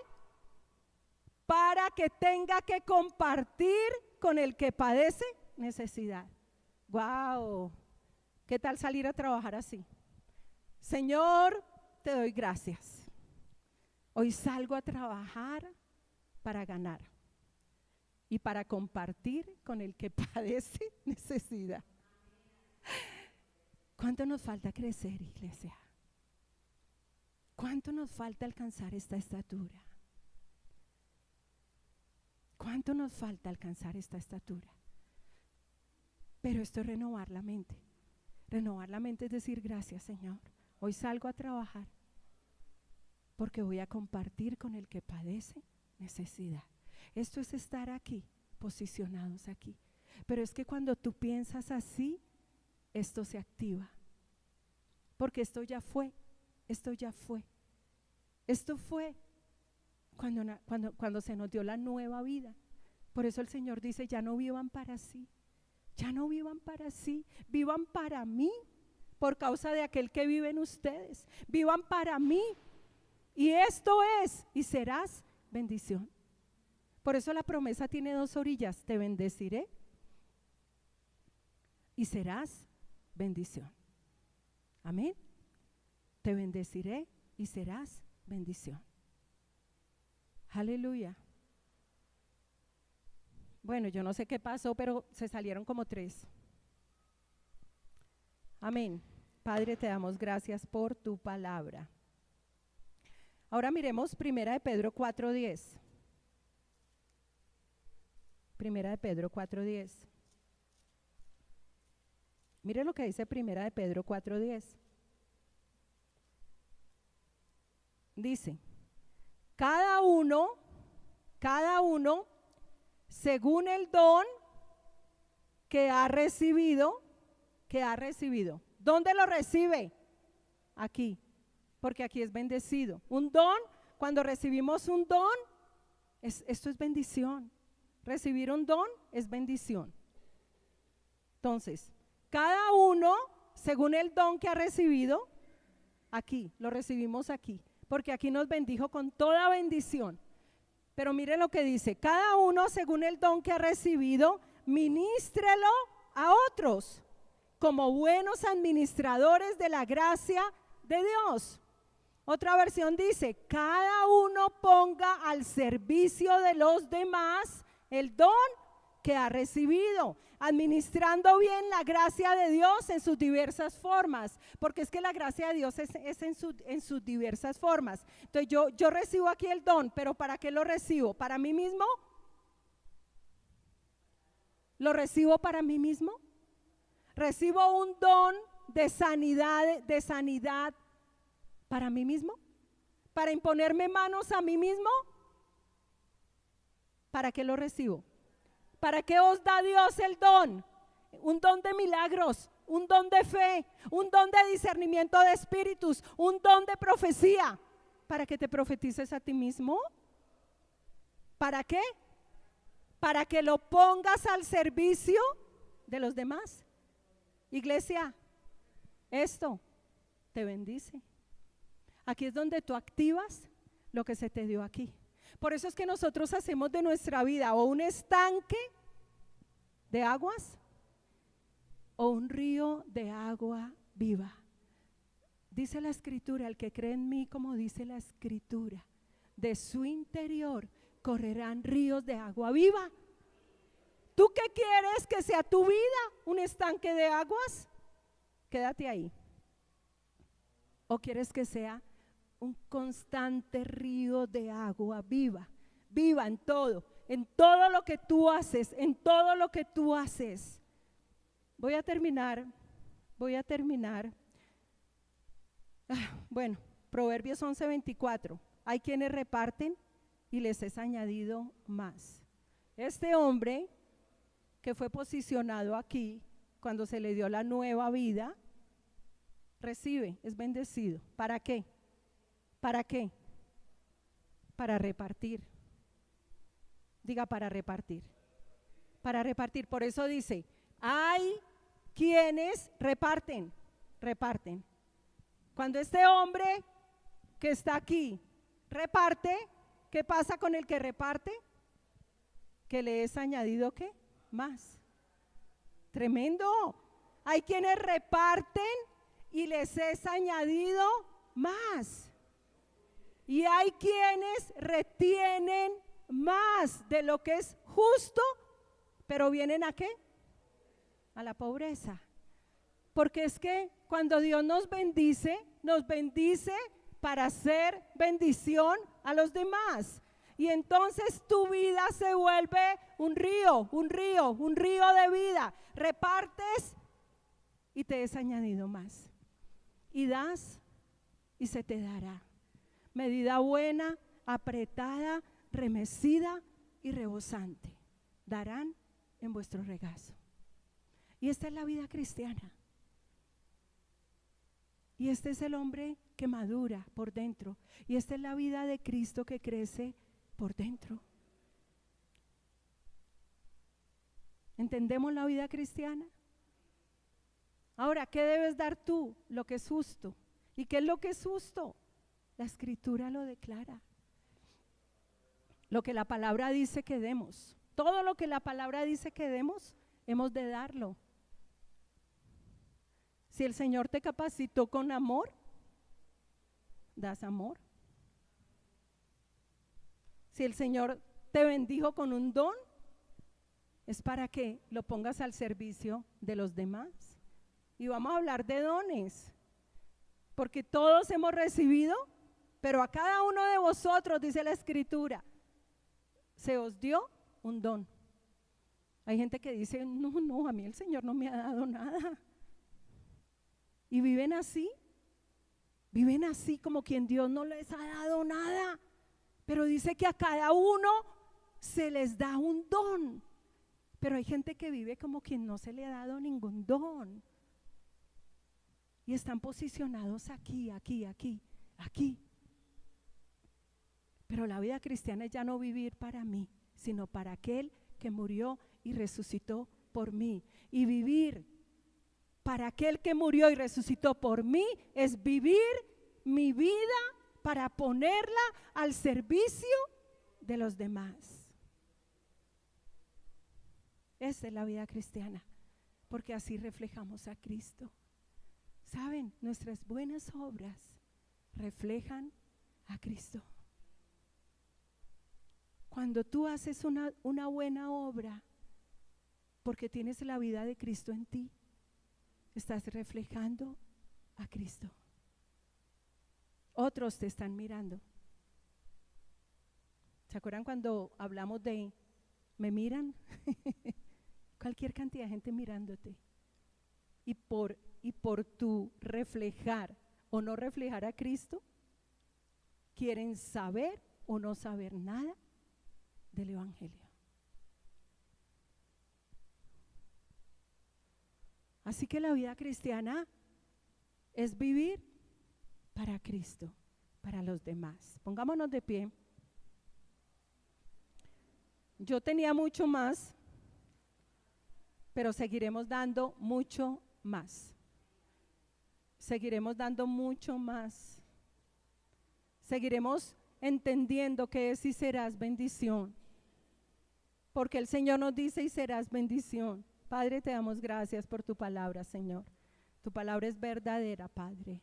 para que tenga que compartir con el que padece necesidad. ¡Wow! ¿Qué tal salir a trabajar así? Señor, te doy gracias. Hoy salgo a trabajar para ganar y para compartir con el que padece necesidad. ¿Cuánto nos falta crecer, iglesia? ¿Cuánto nos falta alcanzar esta estatura? ¿Cuánto nos falta alcanzar esta estatura? Pero esto es renovar la mente. Renovar la mente es decir: gracias, Señor. Hoy salgo a trabajar porque voy a compartir con el que padece necesidad. Esto es estar aquí, posicionados aquí. Pero es que cuando tú piensas así, esto se activa. Porque esto ya fue. Esto ya fue. Esto fue cuando se nos dio la nueva vida. Por eso el Señor dice: ya no vivan para sí. Ya no vivan para sí. Vivan para mí, por causa de aquel que vive en ustedes. Vivan para mí. Y esto es, y serás bendición. Por eso la promesa tiene dos orillas: te bendeciré y serás bendición. Amén. Te bendeciré y serás bendición. Aleluya. Bueno, yo no sé qué pasó, pero se salieron como 3. Amén. Padre, te damos gracias por tu palabra. Ahora miremos Primera de Pedro 4:10. Primera de Pedro 4:10. Mire lo que dice Primera de Pedro 4:10. Dice, cada uno, según el don que ha recibido, ¿dónde lo recibe? Aquí, porque aquí es bendecido. Un don, cuando recibimos un don, esto es bendición. Recibir un don es bendición. Entonces, cada uno, según el don que ha recibido, aquí, lo recibimos aquí, porque aquí nos bendijo con toda bendición. Pero miren lo que dice, cada uno según el don que ha recibido, ministrelo a otros, como buenos administradores de la gracia de Dios. Otra versión dice, cada uno ponga al servicio de los demás el don que ha recibido, administrando bien la gracia de Dios en sus diversas formas, porque es que la gracia de Dios es en sus diversas formas. Entonces yo recibo aquí el don, pero ¿para qué lo recibo? ¿Para mí mismo? ¿Lo recibo para mí mismo? ¿Recibo un don de sanidad para mí mismo? ¿Para imponerme manos a mí mismo? ¿Para qué lo recibo? ¿Para qué os da Dios el don? Un don de milagros, un don de fe, un don de discernimiento de espíritus, un don de profecía. ¿Para que te profetices a ti mismo? ¿Para qué? Para que lo pongas al servicio de los demás. Iglesia, esto te bendice. Aquí es donde tú activas lo que se te dio aquí. Por eso es que nosotros hacemos de nuestra vida o un estanque de aguas o un río de agua viva. Dice la Escritura, el que cree en mí, como dice la Escritura, de su interior correrán ríos de agua viva. ¿Tú qué quieres que sea tu vida? ¿Un estanque de aguas? Quédate ahí. ¿O quieres que sea un constante río de agua viva? Viva en todo lo que tú haces, en todo lo que tú haces. Voy a terminar. Bueno, Proverbios 11:24. Hay quienes reparten y les es añadido más. Este hombre que fue posicionado aquí, cuando se le dio la nueva vida, recibe, es bendecido. ¿Para qué? ¿Para qué? Para repartir. Diga, para repartir. Para repartir. Por eso dice, hay quienes reparten. Cuando este hombre que está aquí reparte, ¿qué pasa con el que reparte? Que le es añadido ¿qué? Más. Tremendo. Hay quienes reparten y les es añadido más. Y hay quienes retienen más de lo que es justo, pero vienen ¿a qué? A la pobreza. Porque es que cuando Dios nos bendice para hacer bendición a los demás. Y entonces tu vida se vuelve un río de vida. Repartes y te es añadido más. Y das y se te dará. Medida buena, apretada, remecida y rebosante. Darán en vuestro regazo. Y esta es la vida cristiana. Y este es el hombre que madura por dentro. Y esta es la vida de Cristo que crece por dentro. ¿Entendemos la vida cristiana? Ahora, ¿qué debes dar tú? Lo que es justo. ¿Y qué es lo que es justo? La Escritura lo declara. Lo que la palabra dice que demos. Todo lo que la palabra dice que demos, hemos de darlo. Si el Señor te capacitó con amor, das amor. Si el Señor te bendijo con un don, es para que lo pongas al servicio de los demás. Y vamos a hablar de dones, porque todos hemos recibido, pero a cada uno de vosotros, dice la Escritura, se os dio un don. Hay gente que dice, no, a mí el Señor no me ha dado nada. Y viven así como quien Dios no les ha dado nada. Pero dice que a cada uno se les da un don. Pero hay gente que vive como quien no se le ha dado ningún don. Y están posicionados aquí. Pero la vida cristiana es ya no vivir para mí, sino para aquel que murió y resucitó por mí. Y vivir para aquel que murió y resucitó por mí es vivir mi vida para ponerla al servicio de los demás. Esa es la vida cristiana, porque así reflejamos a Cristo. ¿Saben? Nuestras buenas obras reflejan a Cristo. Cuando tú haces una buena obra, porque tienes la vida de Cristo en ti, estás reflejando a Cristo. Otros te están mirando. ¿Se acuerdan cuando hablamos de me miran? Cualquier cantidad de gente mirándote. Y por tu reflejar o no reflejar a Cristo, quieren saber o no saber nada del Evangelio. Así que la vida cristiana es vivir para Cristo, para los demás. Pongámonos de pie. Yo tenía mucho más, pero seguiremos dando mucho más. Seguiremos dando mucho más. Seguiremos entendiendo que es y serás bendición. Porque el Señor nos dice y serás bendición. Padre, te damos gracias por tu palabra, Señor. Tu palabra es verdadera, Padre.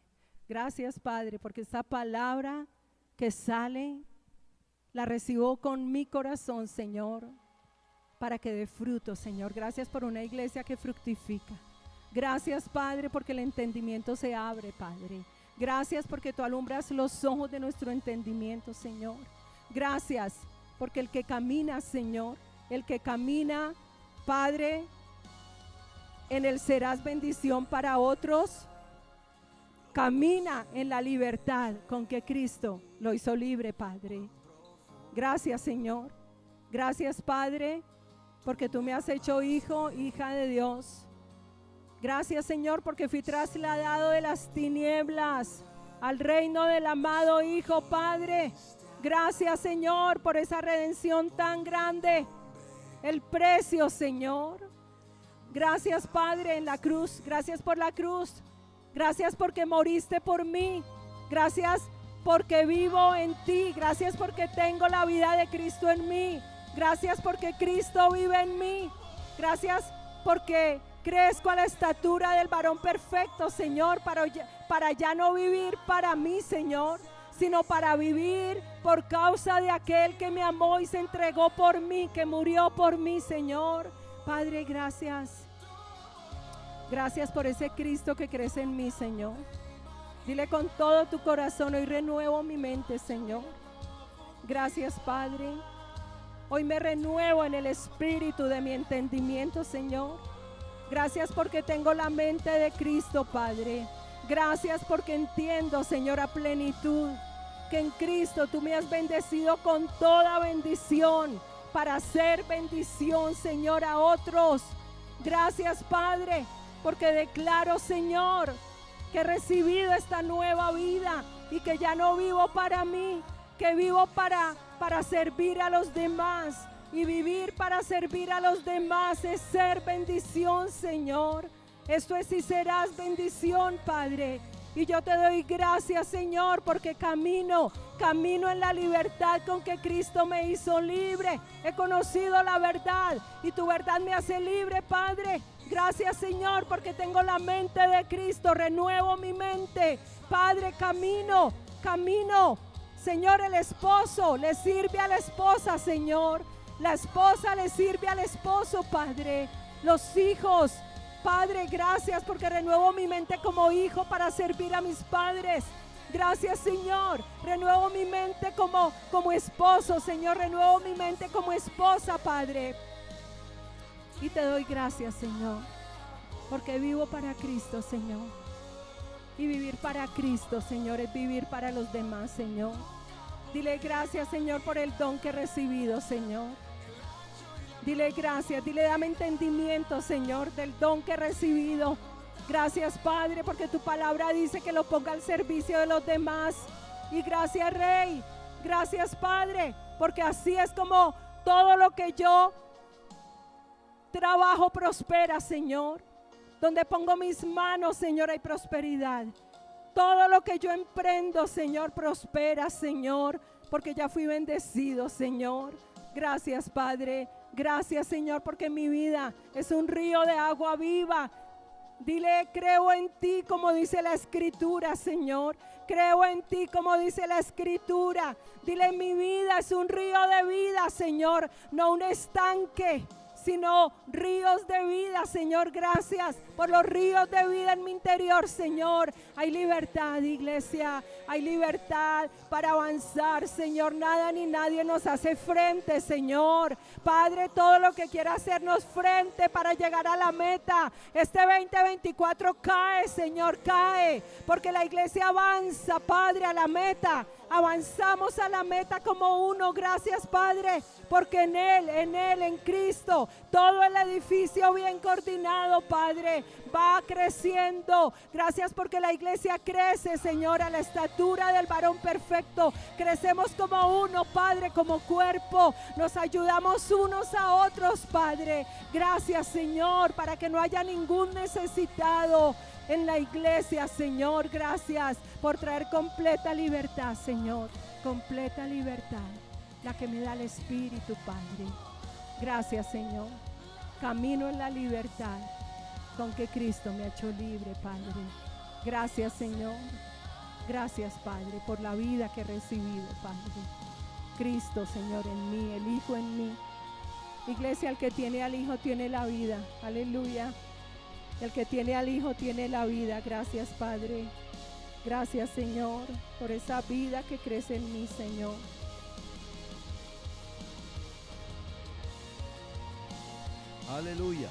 Gracias, Padre, porque esta palabra que sale, la recibo con mi corazón, Señor, para que dé fruto, Señor. Gracias por una iglesia que fructifica. Gracias, Padre, porque el entendimiento se abre, Padre. Gracias porque tú alumbras los ojos de nuestro entendimiento, Señor. Gracias porque el que camina, Señor, el que camina, Padre, en el serás bendición para otros, camina en la libertad con que Cristo lo hizo libre, Padre. Gracias, Señor. Gracias, Padre, porque tú me has hecho hijo, hija de Dios. Gracias, Señor, porque fui trasladado de las tinieblas al reino del amado Hijo, Padre. Gracias, Señor, por esa redención tan grande. El precio, Señor. Gracias, Padre, en la cruz. Gracias por la cruz. Gracias porque moriste por mí. Gracias porque vivo en ti. Gracias porque tengo la vida de Cristo en mí. Gracias porque Cristo vive en mí. Gracias porque crezco a la estatura del varón perfecto, Señor, para ya no vivir para mí, Señor, sino para vivir por causa de aquel que me amó y se entregó por mí, que murió por mí, Señor. Padre, gracias. Gracias por ese Cristo que crece en mí, Señor. Dile con todo tu corazón, hoy renuevo mi mente, Señor. Gracias, Padre. Hoy me renuevo en el espíritu de mi entendimiento, Señor. Gracias porque tengo la mente de Cristo, Padre. Gracias porque entiendo, Señor, a plenitud, que en Cristo tú me has bendecido con toda bendición para hacer bendición, Señor, a otros. Gracias, Padre, porque declaro, Señor, que he recibido esta nueva vida y que ya no vivo para mí, que vivo para servir a los demás. Y vivir para servir a los demás es ser bendición, Señor. Esto es y serás bendición, Padre. Y yo te doy gracias, Señor, porque camino en la libertad con que Cristo me hizo libre. He conocido la verdad y tu verdad me hace libre, Padre. Gracias, Señor, porque tengo la mente de Cristo. Renuevo mi mente, Padre. Camino. Señor, el esposo le sirve a la esposa, Señor. La esposa le sirve al esposo, Padre. Los hijos, Padre, gracias porque renuevo mi mente como hijo para servir a mis padres. Gracias, Señor. Renuevo mi mente como esposo, Señor. Renuevo mi mente como esposa, Padre. Y te doy gracias, Señor, porque vivo para Cristo, Señor. Y vivir para Cristo, Señor, es vivir para los demás, Señor. Dile gracias, Señor, por el don que he recibido, Señor. Dile gracias, dile dame entendimiento, Señor, del don que he recibido. Gracias, Padre, porque tu palabra dice que lo ponga al servicio de los demás. Y gracias, Rey. Gracias, Padre, porque así es como todo lo que yo trabajo prospera, Señor. Donde pongo mis manos, Señor, hay prosperidad. Todo lo que yo emprendo, Señor, prospera, Señor, porque ya fui bendecido, Señor. Gracias, Padre. Gracias, Señor, porque mi vida es un río de agua viva. Dile, creo en ti, como dice la Escritura, Señor. Creo en ti, como dice la Escritura. Dile, mi vida es un río de vida, Señor, no un estanque, sino ríos de vida, Señor. Gracias por los ríos de vida en mi interior, Señor. Hay libertad, iglesia, hay libertad para avanzar, Señor. Nada ni nadie nos hace frente, Señor. Padre, todo lo que quiera hacernos frente para llegar a la meta, este 2024 cae, Señor, cae, porque la iglesia avanza, Padre, a la meta. Avanzamos a la meta como uno. Gracias, Padre, porque en Él, en Cristo, todo el edificio bien coordinado, Padre, va creciendo. Gracias porque la iglesia crece, Señor, a la estatura del varón perfecto. Crecemos como uno, Padre, como cuerpo. Nos ayudamos unos a otros, Padre. Gracias, Señor, para que no haya ningún necesitado en la iglesia, Señor. Gracias por traer completa libertad, Señor, completa libertad, la que me da el Espíritu, Padre. Gracias, Señor. Camino en la libertad con que Cristo me ha hecho libre, Padre. Gracias, Señor. Gracias, Padre, por la vida que he recibido, Padre. Cristo, Señor, en mí, el Hijo en mí. Iglesia, el que tiene al Hijo tiene la vida. Aleluya. El que tiene al Hijo tiene la vida. Gracias, Padre. Gracias, Señor, por esa vida que crece en mí, Señor. Aleluya.